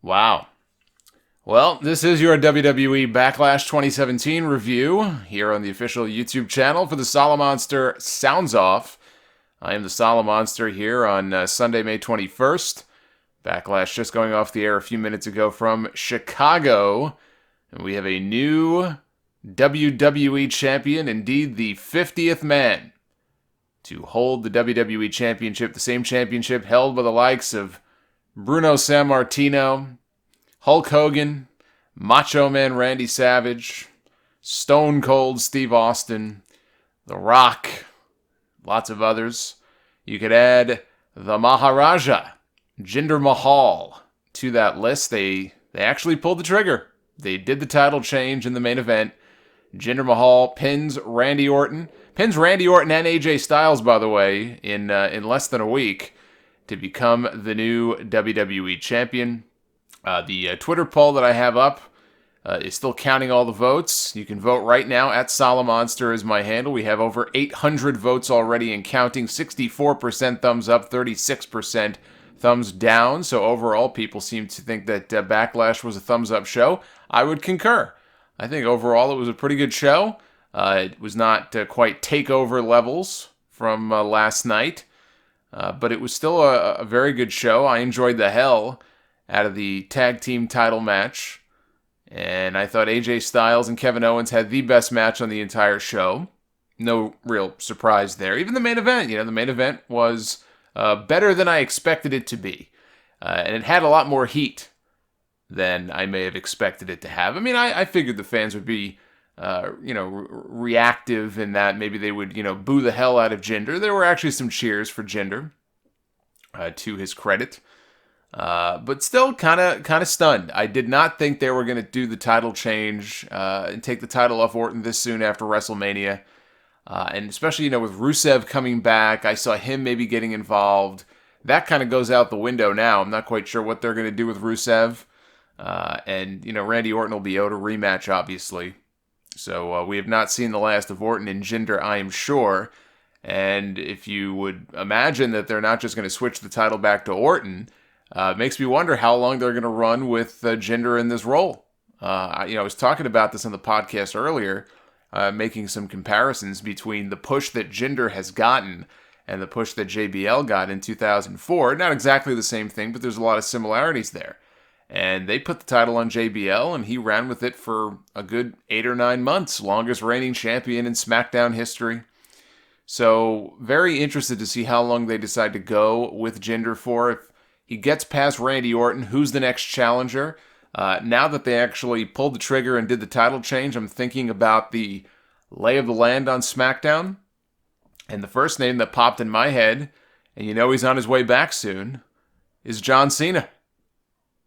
Wow. Well, this is your WWE Backlash 2017 review here on the official YouTube channel for the Solomonster Sounds Off. I am the Solomonster here on Sunday, May 21st. Backlash just going off the air a few minutes ago from Chicago. And we have a new WWE champion, indeed the 50th man to hold the WWE Championship, the same championship held by the likes of Bruno Sammartino, Hulk Hogan, Macho Man Randy Savage, Stone Cold Steve Austin, The Rock, lots of others. You could add the Maharaja, Jinder Mahal, to that list. They actually pulled the trigger. They did the title change in the main event. Jinder Mahal pins Randy Orton. Pins Randy Orton and AJ Styles, by the way, in less than a week to become the new WWE champion. The Twitter poll that I have up is still counting all the votes. You can vote right now at Solomonster is my handle. We have over 800 votes already and counting. 64% thumbs up, 36% thumbs down. So overall, people seem to think that Backlash was a thumbs up show. I would concur. I think overall it was a pretty good show. It was not quite takeover levels from last night, but it was still a very good show. I enjoyed the hell out of the tag team title match, and I thought AJ Styles and Kevin Owens had the best match on the entire show. No real surprise there. Even the main event, the main event was better than I expected it to be, and it had a lot more heat than I may have expected it to have. I mean, I figured the fans would be, reactive in that maybe they would, boo the hell out of Jinder. There were actually some cheers for Jinder, to his credit. But still kind of stunned. I did not think they were going to do the title change and take the title off Orton this soon after WrestleMania. And especially, with Rusev coming back, I saw him maybe getting involved. That kind of goes out the window now. I'm not quite sure what they're going to do with Rusev. And Randy Orton will be owed a rematch, obviously. So we have not seen the last of Orton and Jinder, I am sure. And if you would imagine that they're not just going to switch the title back to Orton, it makes me wonder how long they're going to run with Jinder in this role. I was talking about this on the podcast earlier, making some comparisons between the push that Jinder has gotten and the push that JBL got in 2004. Not exactly the same thing, but there's a lot of similarities there. And they put the title on JBL, and he ran with it for a good 8 or 9 months, longest reigning champion in SmackDown history. So very interested to see how long they decide to go with Jinder for. If he gets past Randy Orton, who's the next challenger? Now that they actually pulled the trigger and did the title change, I'm thinking about the lay of the land on SmackDown. And the first name that popped in my head, and he's on his way back soon, is John Cena.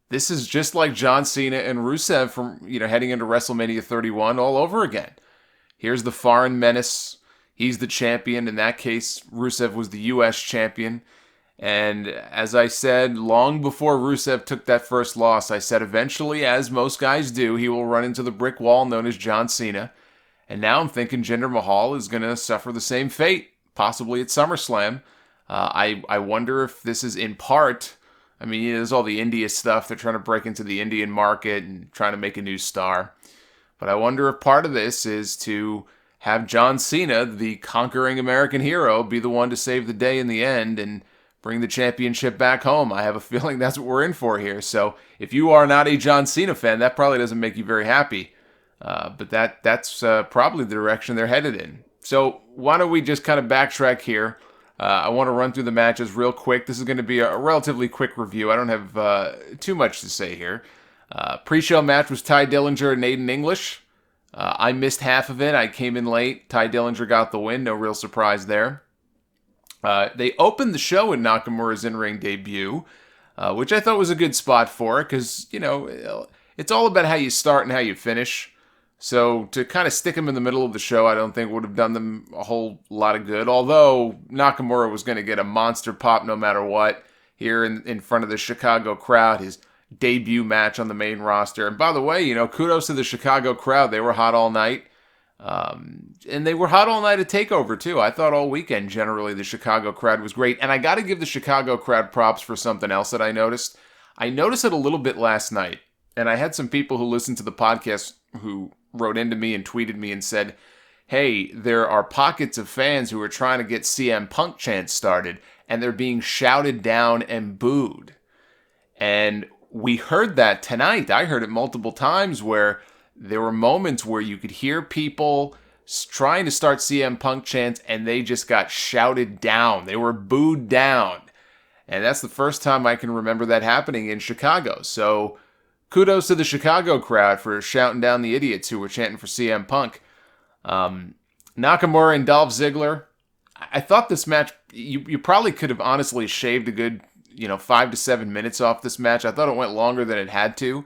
This is just like John Cena and Rusev from, heading into WrestleMania 31 all over again. Here's the foreign menace. He's the champion. In that case, Rusev was the U.S. champion. And as I said, long before Rusev took that first loss, I said eventually, as most guys do, he will run into the brick wall known as John Cena. And now I'm thinking Jinder Mahal is going to suffer the same fate, possibly at SummerSlam. I wonder if this is in part... there's all the India stuff. They're trying to break into the Indian market and trying to make a new star. But I wonder if part of this is to have John Cena, the conquering American hero, be the one to save the day in the end and bring the championship back home. I have a feeling that's what we're in for here. So if you are not a John Cena fan, that probably doesn't make you very happy. But that's probably the direction they're headed in. So why don't we just kind of backtrack here? I want to run through the matches real quick. This is going to be a relatively quick review. I don't have too much to say here. Pre-show match was Ty Dillinger and Aiden English. I missed half of it. I came in late. Ty Dillinger got the win. No real surprise there. They opened the show with Nakamura's in-ring debut, which I thought was a good spot for it because, it's all about how you start and how you finish. So to kind of stick him in the middle of the show, I don't think would have done them a whole lot of good. Although Nakamura was going to get a monster pop no matter what here in front of the Chicago crowd, his debut match on the main roster. And by the way, kudos to the Chicago crowd. They were hot all night. And they were hot all night at TakeOver too. I thought all weekend generally the Chicago crowd was great. And I got to give the Chicago crowd props for something else that I noticed. I noticed it a little bit last night, and I had some people who listened to the podcast who wrote into me and tweeted me and said, hey, there are pockets of fans who are trying to get CM Punk chants started, and they're being shouted down and booed. And we heard that tonight. I heard it multiple times where there were moments where you could hear people trying to start CM Punk chants, and they just got shouted down. They were booed down. And that's the first time I can remember that happening in Chicago. So kudos to the Chicago crowd for shouting down the idiots who were chanting for CM Punk. Nakamura and Dolph Ziggler. I thought this match, you probably could have honestly shaved a good 5 to 7 minutes off this match. I thought it went longer than it had to.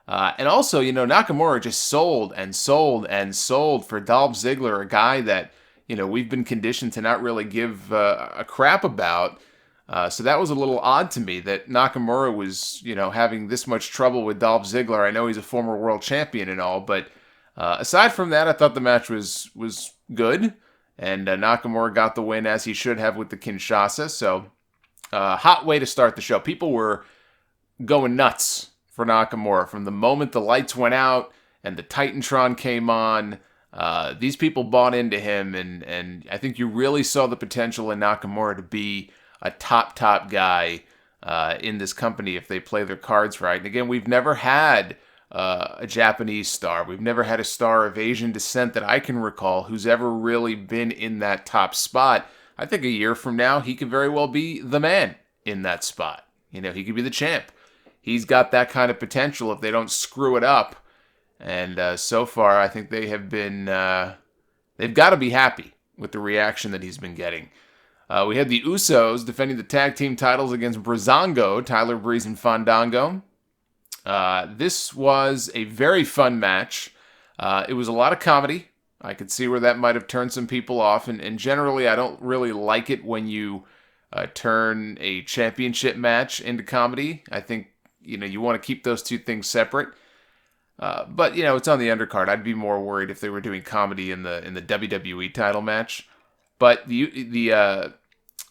And also, Nakamura just sold and sold and sold for Dolph Ziggler, a guy that, we've been conditioned to not really give a crap about. So that was a little odd to me that Nakamura was, having this much trouble with Dolph Ziggler. I know he's a former world champion and all, but aside from that, I thought the match was good. And Nakamura got the win as he should have with the Kinshasa. So hot way to start the show. People were going nuts for Nakamura from the moment the lights went out and the Titantron came on. These people bought into him, and I think you really saw the potential in Nakamura to be a top guy in this company if they play their cards right. And again, we've never had a Japanese star. We've never had a star of Asian descent that I can recall who's ever really been in that top spot. I think a year from now, he could very well be the man in that spot. He could be the champ. He's got that kind of potential if they don't screw it up. And so far, I think they have been, they've got to be happy with the reaction that he's been getting. We had the Usos defending the tag team titles against Breezango, Tyler Breeze and Fandango. This was a very fun match. It was a lot of comedy. I could see where that might have turned some people off. And generally, I don't really like it when you turn a championship match into comedy. I think, you want to keep those two things separate. But, it's on the undercard. I'd be more worried if they were doing comedy in the WWE title match. But the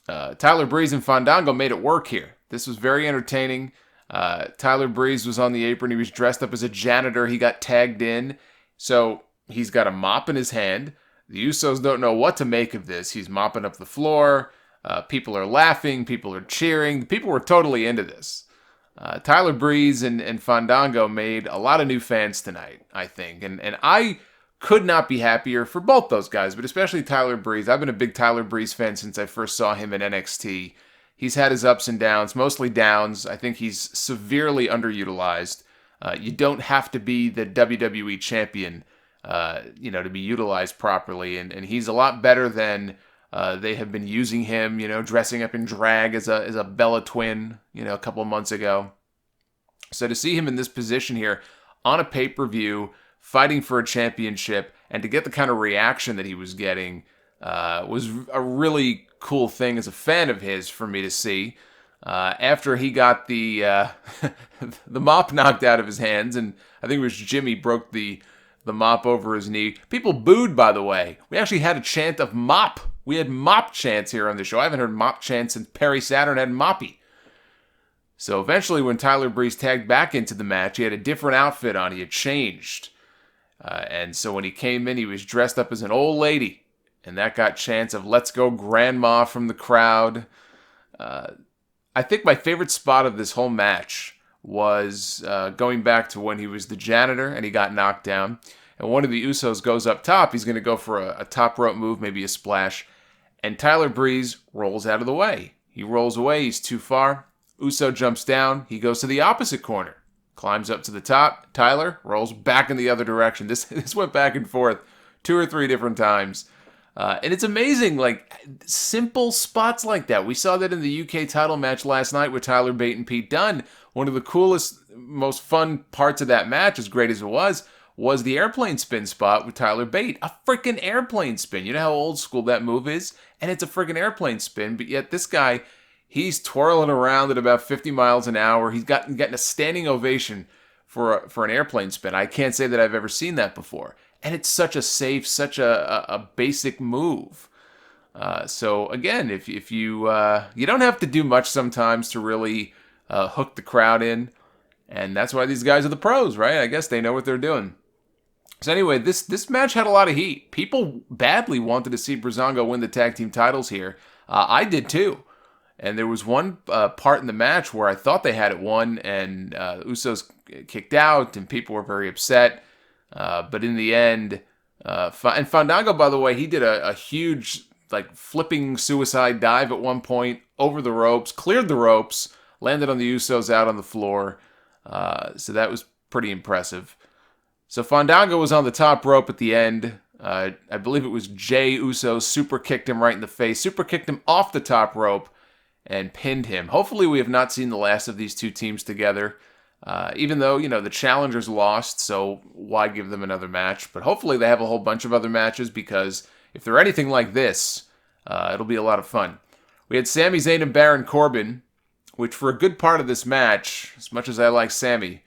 Tyler Breeze and Fandango made it work here. This was very entertaining. Tyler Breeze was on the apron. He was dressed up as a janitor. He got tagged in. So he's got a mop in his hand. The Usos don't know what to make of this. He's mopping up the floor. People are laughing. People are cheering. People were totally into this. Tyler Breeze and Fandango made a lot of new fans tonight, I think. And I could not be happier for both those guys, but especially Tyler Breeze. I've been a big Tyler Breeze fan since I first saw him in NXT. He's had his ups and downs, mostly downs. I think he's severely underutilized. You don't have to be the WWE champion, to be utilized properly. And he's a lot better than they have been using him, dressing up in drag as a Bella twin, a couple of months ago. So to see him in this position here on a pay-per-view, fighting for a championship, and to get the kind of reaction that he was getting was a really cool thing as a fan of his for me to see. After he got the the mop knocked out of his hands, and I think it was Jimmy broke the mop over his knee. People booed, by the way. We actually had a chant of mop. We had mop chants here on the show. I haven't heard mop chants since Perry Saturn had Moppy. So eventually when Tyler Breeze tagged back into the match, he had a different outfit on. He had changed. And so when he came in, he was dressed up as an old lady. And that got chants of "Let's go grandma" from the crowd. I think my favorite spot of this whole match was going back to when he was the janitor and he got knocked down. And one of the Usos goes up top. He's going to go for a top rope move, maybe a splash. And Tyler Breeze rolls out of the way. He rolls away. He's too far. Uso jumps down. He goes to the opposite corner. Climbs up to the top. Tyler rolls back in the other direction. This went back and forth 2 or 3 different times. And it's amazing, like, simple spots like that. We saw that in the UK title match last night with Tyler Bate and Pete Dunne. One of the coolest, most fun parts of that match, as great as it was the airplane spin spot with Tyler Bate. A freaking airplane spin. You know how old school that move is? And it's a freaking airplane spin, but yet this guy, he's twirling around at about 50 miles an hour. He's getting a standing ovation for an airplane spin. I can't say that I've ever seen that before. And it's such a safe, such a basic move. So again, if you you don't have to do much sometimes to really hook the crowd in. And that's why these guys are the pros, right? I guess they know what they're doing. So anyway, this match had a lot of heat. People badly wanted to see Breezango win the tag team titles here. I did too. And there was one part in the match where I thought they had it won, and Usos kicked out, and people were very upset. But in the end, and Fandango, by the way, he did a huge flipping suicide dive at one point over the ropes, cleared the ropes, landed on the Usos out on the floor. So that was pretty impressive. So Fandango was on the top rope at the end. I believe it was Jey Uso super kicked him right in the face, super kicked him off the top rope, and pinned him. Hopefully we have not seen the last of these two teams together. Even though, the challengers lost, so why give them another match? But hopefully they have a whole bunch of other matches, because if they're anything like this, it'll be a lot of fun. We had Sami Zayn and Baron Corbin, which for a good part of this match, as much as I like Sami,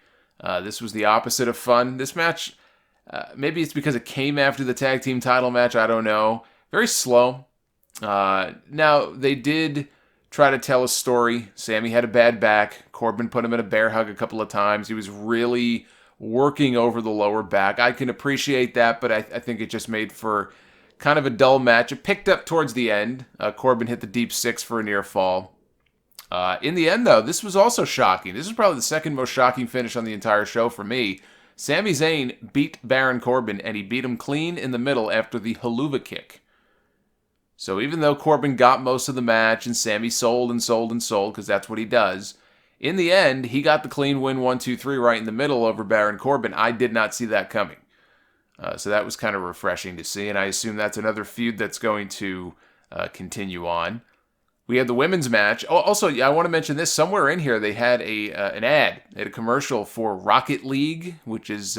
this was the opposite of fun. This match, maybe it's because it came after the tag team title match, I don't know. Very slow. Now, they did try to tell a story. Sami had a bad back. Corbin put him in a bear hug a couple of times. He was really working over the lower back. I can appreciate that, but I think it just made for kind of a dull match. It picked up towards the end. Corbin hit the deep six for a near fall. In the end, though, this was also shocking. This is probably the second most shocking finish on the entire show for me. Sami Zayn beat Baron Corbin, and he beat him clean in the middle after the haluva kick. So even though Corbin got most of the match, and Sami sold, because that's what he does, in the end, he got the clean win 1-2-3 right in the middle over Baron Corbin. I did not see that coming. So that was kind of refreshing to see, and I assume that's another feud that's going to continue on. We had the women's match. Oh, also, I want to mention this. Somewhere in here, they had an ad. They had a commercial for Rocket League, which is...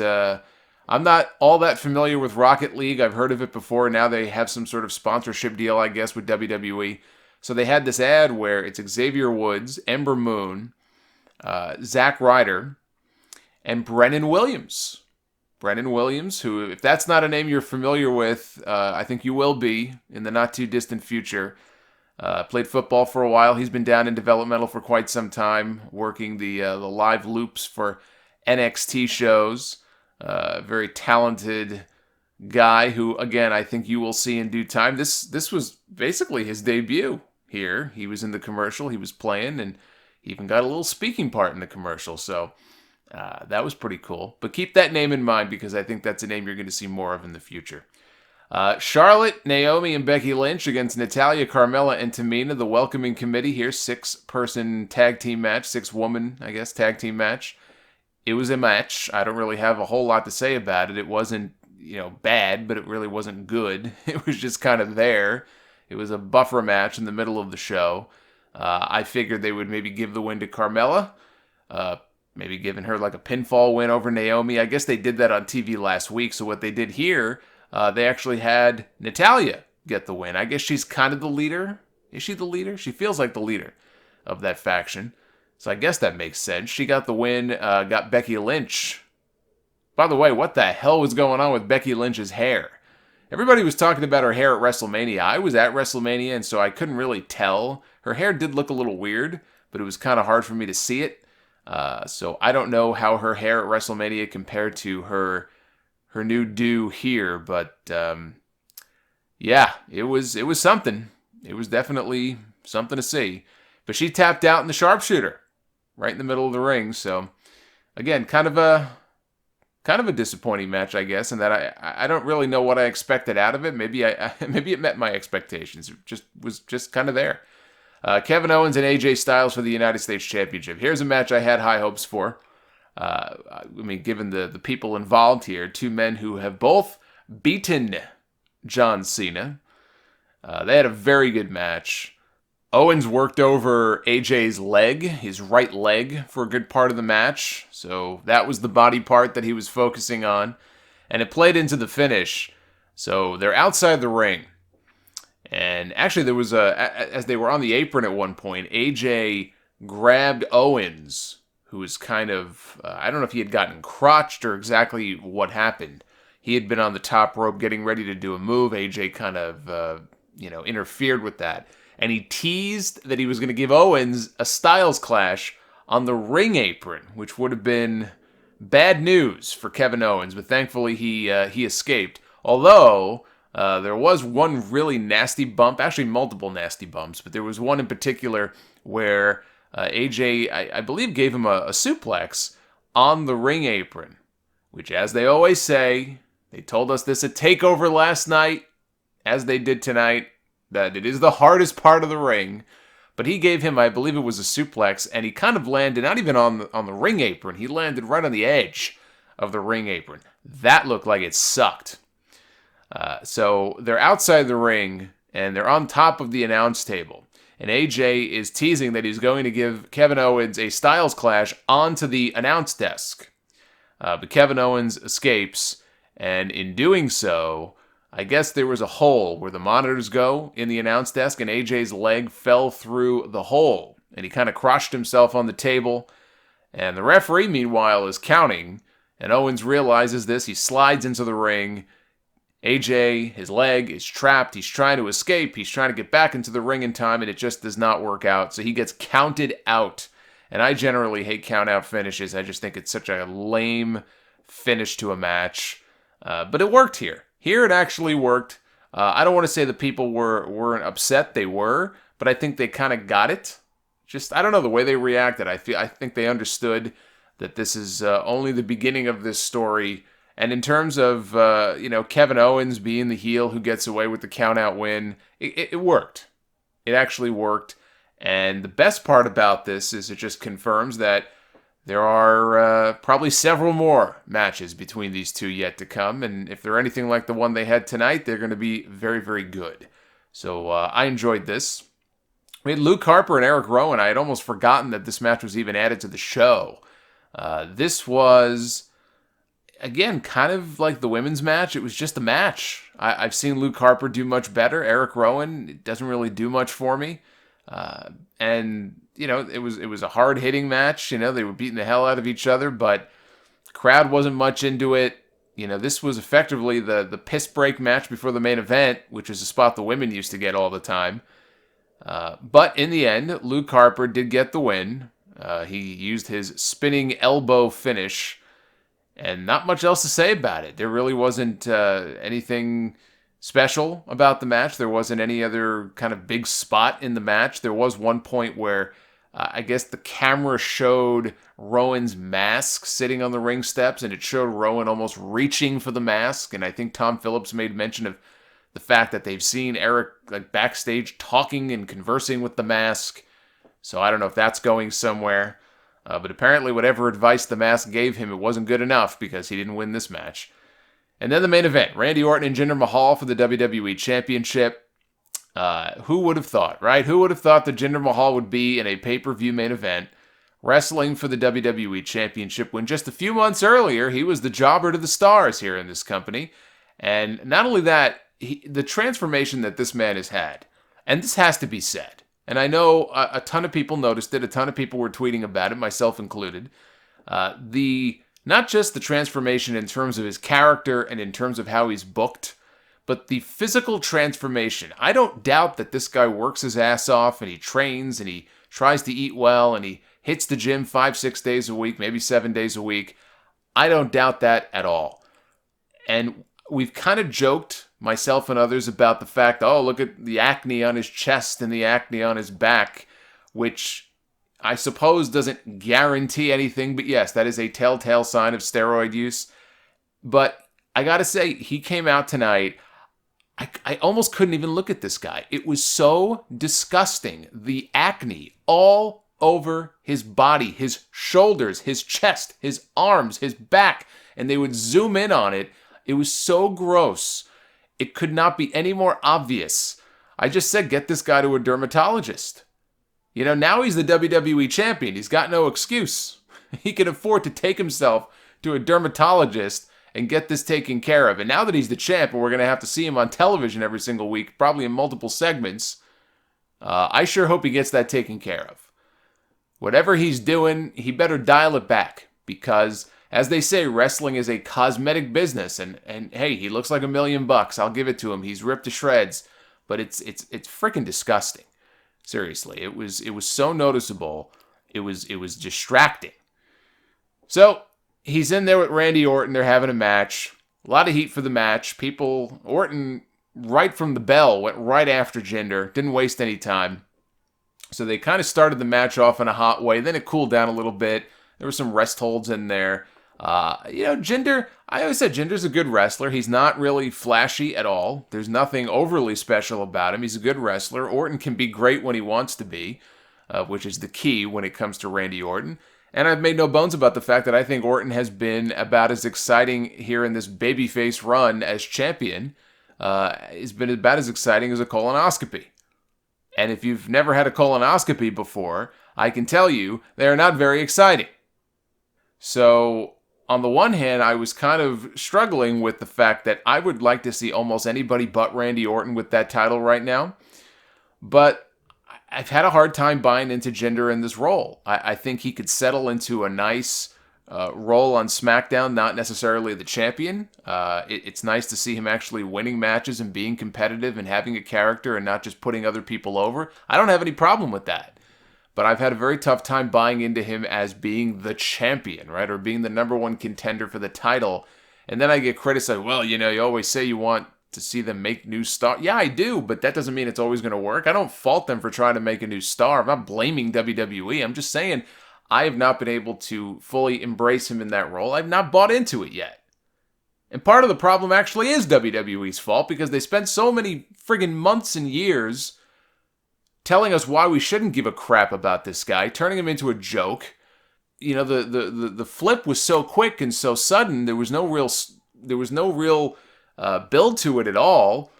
I'm not all that familiar with Rocket League. I've heard of it before. Now they have some sort of sponsorship deal, I guess, with WWE. So they had this ad where it's Xavier Woods, Ember Moon, Zack Ryder, and Brennan Williams. Brennan Williams, who, if that's not a name you're familiar with, I think you will be in the not-too-distant future. Played football for a while. He's been down in developmental for quite some time, working the live loops for NXT shows. Very talented guy who, again, I think you will see in due time. This was basically his debut here. He was in the commercial. He was playing, and he even got a little speaking part in the commercial. So that was pretty cool. But keep that name in mind, because I think that's a name you're going to see more of in the future. Charlotte, Naomi, and Becky Lynch against Natalya, Carmella, and Tamina. The welcoming committee here. 6-person tag team match. 6-woman, I guess, tag team match. It was a match. I don't really have a whole lot to say about it. It wasn't, bad, but it really wasn't good. It was just kind of there. It was a buffer match in the middle of the show. I figured they would maybe give the win to Carmella. Maybe giving her like a pinfall win over Naomi. I guess they did that on TV last week. So what they did here, they actually had Natalya get the win. I guess she's kind of the leader. Is she the leader? She feels like the leader of that faction. So I guess that makes sense. She got the win, got Becky Lynch. By the way, what the hell was going on with Becky Lynch's hair? Everybody was talking about her hair at WrestleMania. I was at WrestleMania, and so I couldn't really tell. Her hair did look a little weird, but it was kind of hard for me to see it. So I don't know how her hair at WrestleMania compared to her new do here, but yeah, it was something. It was definitely something to see. But she tapped out in the sharpshooter right in the middle of the ring. So again, kind of a disappointing match, I guess, and that I don't really know what I expected out of it. Maybe maybe it met my expectations. It was just kind of there. Kevin Owens and AJ Styles for the United States Championship. Here's a match I had high hopes for. Given the people involved here, two men who have both beaten John Cena. They had a very good match. Owens worked over AJ's leg, his right leg, for a good part of the match. So that was the body part that he was focusing on. And it played into the finish. So they're outside the ring. And actually there was as they were on the apron at one point, AJ grabbed Owens, who was kind of, I don't know if he had gotten crotched or exactly what happened. He had been on the top rope getting ready to do a move. AJ kind of, interfered with that. And he teased that he was going to give Owens a Styles Clash on the ring apron, which would have been bad news for Kevin Owens, but thankfully he escaped. Although there was one really nasty bump, actually multiple nasty bumps, but there was one in particular where AJ, I believe, gave him a suplex on the ring apron, which, as they always say, they told us this at TakeOver last night, as they did tonight, that it is the hardest part of the ring. But he gave him, I believe it was a suplex, and he kind of landed, not even on the ring apron, he landed right on the edge of the ring apron. That looked like it sucked. So they're outside the ring, and they're on top of the announce table. And AJ is teasing that he's going to give Kevin Owens a Styles Clash onto the announce desk. But Kevin Owens escapes, and in doing so, I guess there was a hole where the monitors go in the announce desk, and AJ's leg fell through the hole, and he kind of crushed himself on the table. And the referee, meanwhile, is counting, and Owens realizes this. He slides into the ring. AJ, his leg is trapped. He's trying to escape. He's trying to get back into the ring in time, and it just does not work out. So he gets counted out. And I generally hate count-out finishes. I just think it's such a lame finish to a match. But it worked here. Here it actually worked. I don't want to say the people weren't upset. They were. But I think they kind of got it. Just, I don't know, the way they reacted. I think they understood that this is only the beginning of this story. And in terms of, Kevin Owens being the heel who gets away with the count-out win, it worked. It actually worked. And the best part about this is it just confirms that there are probably several more matches between these two yet to come. And if they're anything like the one they had tonight, they're going to be very, very good. So I enjoyed this. We had Luke Harper and Erick Rowan. I had almost forgotten that this match was even added to the show. This was, again, kind of like the women's match. It was just a match. I've seen Luke Harper do much better. Erick Rowan, it doesn't really do much for me. And it was a hard-hitting match. They were beating the hell out of each other, but the crowd wasn't much into it. This was effectively the piss break match before the main event, which is a spot the women used to get all the time. But in the end, Luke Harper did get the win. He used his spinning elbow finish, and not much else to say about it. There really wasn't anything special about the match. There wasn't any other kind of big spot in the match. There was one point where I guess the camera showed Rowan's mask sitting on the ring steps, and it showed Rowan almost reaching for the mask. And I think Tom Phillips made mention of the fact that they've seen Erick backstage talking and conversing with the mask. So I don't know if that's going somewhere. But apparently whatever advice the mask gave him, it wasn't good enough because he didn't win this match. And then the main event, Randy Orton and Jinder Mahal for the WWE Championship. Who would have thought, right? Who would have thought that Jinder Mahal would be in a pay-per-view main event wrestling for the WWE Championship when just a few months earlier he was the jobber to the stars here in this company. And not only that, the transformation that this man has had, and this has to be said, and I know a ton of people noticed it, a ton of people were tweeting about it, myself included, not just the transformation in terms of his character and in terms of how he's booked, but the physical transformation. I don't doubt that this guy works his ass off and he trains and he tries to eat well and he hits the gym 5-6 days a week, maybe 7 days a week. I don't doubt that at all. And we've kind of joked, myself and others, about the fact, oh, look at the acne on his chest and the acne on his back, which I suppose doesn't guarantee anything, but yes, that is a telltale sign of steroid use. But I gotta say, he came out tonight, I almost couldn't even look at this guy. It was so disgusting. The acne all over his body, his shoulders, his chest, his arms, his back, and they would zoom in on it. It was so gross. It could not be any more obvious. I just said, get this guy to a dermatologist. Now he's the WWE champion. He's got no excuse. He can afford to take himself to a dermatologist and get this taken care of. And now that he's the champ and we're going to have to see him on television every single week, probably in multiple segments, I sure hope he gets that taken care of. Whatever he's doing, he better dial it back because, as they say, wrestling is a cosmetic business. And hey, he looks like $1 million. I'll give it to him. He's ripped to shreds, but it's freaking disgusting. Seriously, it was so noticeable. It was distracting. So he's in there with Randy Orton. They're having a match. A lot of heat for the match. Orton, right from the bell, went right after Jinder. Didn't waste any time. So they kind of started the match off in a hot way. Then it cooled down a little bit. There were some rest holds in there. Jinder, I always said Jinder's a good wrestler. He's not really flashy at all. There's nothing overly special about him. He's a good wrestler. Orton can be great when he wants to be, which is the key when it comes to Randy Orton. And I've made no bones about the fact that I think Orton has been about as exciting here in this babyface run as champion. He's been about as exciting as a colonoscopy. And if you've never had a colonoscopy before, I can tell you they are not very exciting. So, on the one hand, I was kind of struggling with the fact that I would like to see almost anybody but Randy Orton with that title right now. But I've had a hard time buying into Jinder in this role. I think he could settle into a nice role on SmackDown, not necessarily the champion. It's nice to see him actually winning matches and being competitive and having a character and not just putting other people over. I don't have any problem with that. But I've had a very tough time buying into him as being the champion, right? Or being the number one contender for the title. And then I get criticized, well, you always say you want to see them make new stars. Yeah, I do, but that doesn't mean it's always going to work. I don't fault them for trying to make a new star. I'm not blaming WWE. I'm just saying I have not been able to fully embrace him in that role. I've not bought into it yet. And part of the problem actually is WWE's fault because they spent so many friggin' months and years telling us why we shouldn't give a crap about this guy, turning him into a joke. The flip was so quick and so sudden. There was no real build to it at all.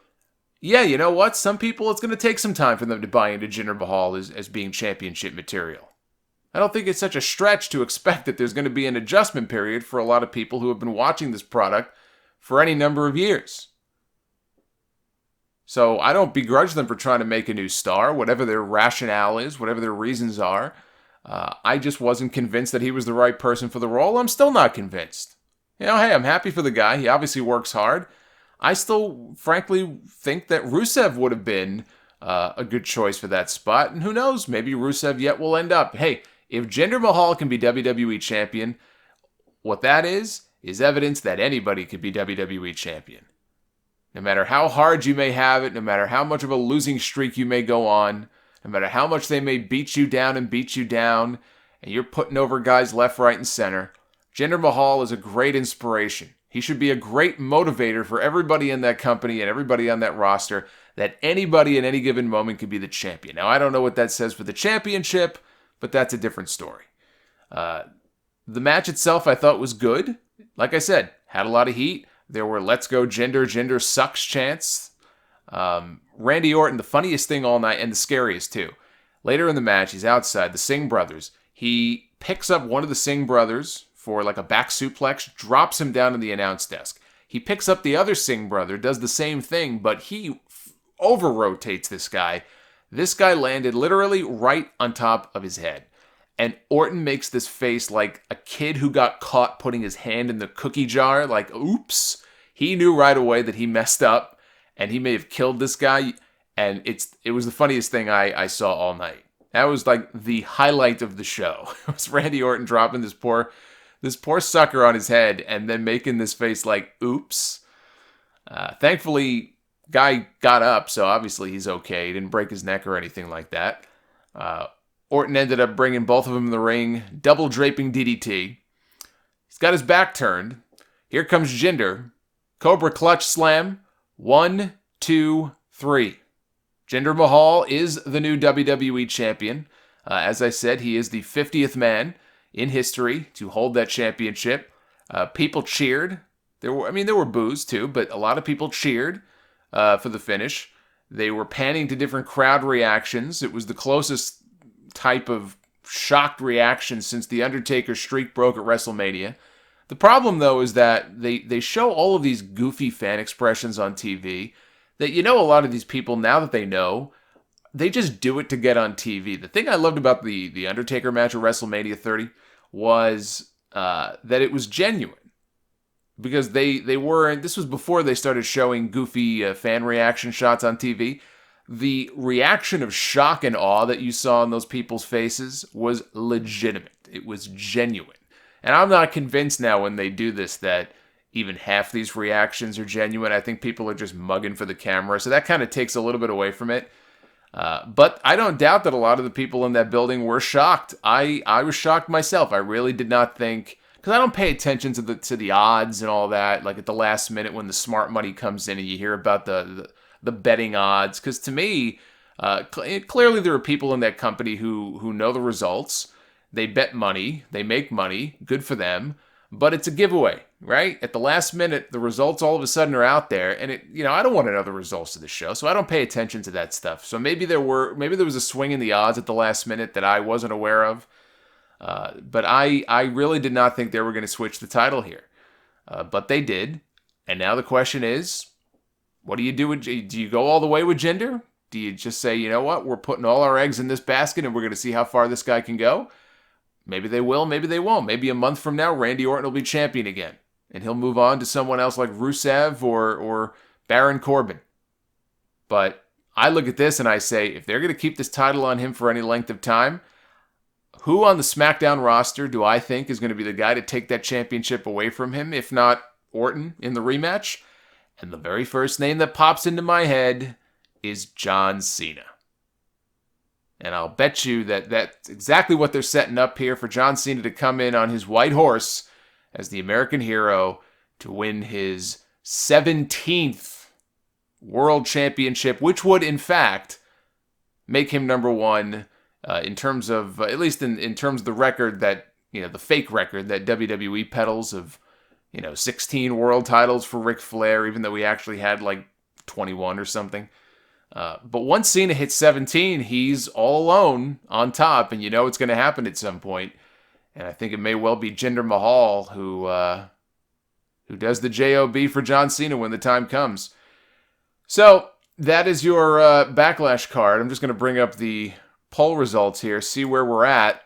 Yeah, you know what? Some people, it's going to take some time for them to buy into Jinder Mahal as being championship material. I don't think it's such a stretch to expect that there's going to be an adjustment period for a lot of people who have been watching this product for any number of years. So I don't begrudge them for trying to make a new star, whatever their rationale is, whatever their reasons are. I just wasn't convinced that he was the right person for the role. I'm still not convinced. Hey, I'm happy for the guy. He obviously works hard. I still, frankly, think that Rusev would have been a good choice for that spot. And who knows, maybe Rusev yet will end up. Hey, if Jinder Mahal can be WWE champion, what that is evidence that anybody could be WWE champion. No matter how hard you may have it, no matter how much of a losing streak you may go on, no matter how much they may beat you down, and you're putting over guys left, right, and center, Jinder Mahal is a great inspiration. He should be a great motivator for everybody in that company and everybody on that roster that anybody at any given moment can be the champion. Now, I don't know what that says for the championship, but that's a different story. The match itself I thought was good. Like I said, had a lot of heat. There were "Let's go Jinder sucks" chants. Randy Orton, the funniest thing all night, and the scariest too. Later in the match, he's outside, the Singh brothers. He picks up one of the Singh brothers for like a back suplex, drops him down to the announce desk. He picks up the other Singh brother, does the same thing, but he over-rotates this guy. This guy landed literally right on top of his head. And Orton makes this face like a kid who got caught putting his hand in the cookie jar, like, oops. He knew right away that he messed up, and he may have killed this guy, and it was the funniest thing I saw all night. That was like the highlight of the show. It was Randy Orton dropping this poor sucker on his head, and then making this face like, oops. Thankfully, guy got up, so obviously he's okay. He didn't break his neck or anything like that. Orton ended up bringing both of them in the ring, double draping DDT. He's got his back turned. Here comes Jinder. Cobra clutch slam. 1, 2, 3. Jinder Mahal is the new WWE champion. As I said, he is the 50th man in history to hold that championship. People cheered. There were boos too, but a lot of people cheered for the finish. They were panning to different crowd reactions. It was the closest type of shocked reaction since the Undertaker streak broke at WrestleMania. The problem, though, is that they show all of these goofy fan expressions on TV that, a lot of these people, now that they know, they just do it to get on TV. The thing I loved about the Undertaker match at WrestleMania 30 was that it was genuine. Because they weren't, this was before they started showing goofy fan reaction shots on TV. the reaction of shock and awe that you saw in those people's faces was legitimate. It was genuine. And I'm not convinced now when they do this that even half these reactions are genuine. I think people are just mugging for the camera. So that kind of takes a little bit away from it. But I don't doubt that a lot of the people in that building were shocked. I was shocked myself. I really did not think, because I don't pay attention to the odds and all that. Like at the last minute when the smart money comes in and you hear about the betting odds. Because to me, clearly there are people in that company who know the results. They bet money. They make money. Good for them. But it's a giveaway, right? At the last minute, the results all of a sudden are out there, and I don't want to know the results of the show, so I don't pay attention to that stuff. So maybe there was a swing in the odds at the last minute that I wasn't aware of. But I really did not think they were going to switch the title here. But they did. And now the question is, what do you do? Do you go all the way with Jinder? Do you just say, you know what, we're putting all our eggs in this basket and we're going to see how far this guy can go? Maybe they will, maybe they won't. Maybe a month from now, Randy Orton will be champion again. And he'll move on to someone else like Rusev or Baron Corbin. But I look at this and I say, if they're going to keep this title on him for any length of time, who on the SmackDown roster do I think is going to be the guy to take that championship away from him, if not Orton in the rematch? And the very first name that pops into my head is John Cena. And I'll bet you that that's exactly what they're setting up here for John Cena to come in on his white horse as the American hero to win his 17th World Championship, which would, in fact, make him number one in terms of, at least in terms of the record that, the fake record that WWE peddles of, 16 world titles for Ric Flair, even though we actually had like 21 or something. But once Cena hits 17, he's all alone on top, and it's going to happen at some point. And I think it may well be Jinder Mahal who does the JOB for John Cena when the time comes. So that is your Backlash card. I'm just going to bring up the poll results here, see where we're at.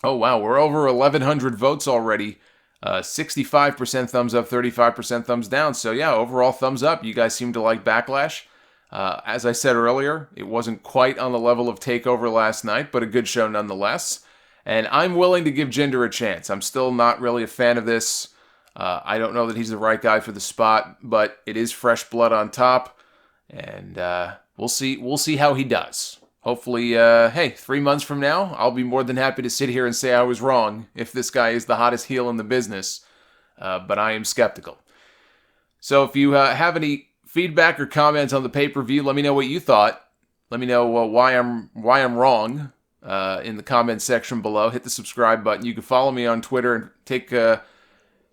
Oh, wow, we're over 1,100 votes already. 65% thumbs up, 35% thumbs down. So yeah, overall thumbs up. You guys seem to like Backlash. As I said earlier, it wasn't quite on the level of TakeOver last night, but a good show nonetheless. And I'm willing to give Jinder a chance. I'm still not really a fan of this. I don't know that he's the right guy for the spot, but it is fresh blood on top. And we'll see how he does. Hopefully, 3 months from now, I'll be more than happy to sit here and say I was wrong if this guy is the hottest heel in the business. But I am skeptical. So if you have any feedback or comments on the pay-per-view, let me know what you thought. Let me know why I'm wrong in the comments section below. Hit the subscribe button. You can follow me on Twitter and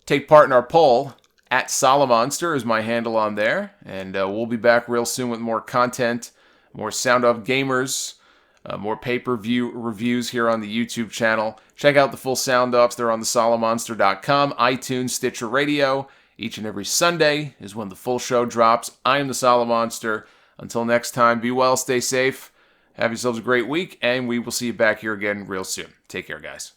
take part in our poll. At Solomonster is my handle on there. And we'll be back real soon with more content, more Sound Off Gamers, more pay-per-view reviews here on the YouTube channel. Check out the full Sound Offs. They're on the Solomonster.com, iTunes, Stitcher Radio. Each and every Sunday is when the full show drops. I am the Solomonster. Until next time, be well, stay safe, have yourselves a great week, and we will see you back here again real soon. Take care, guys.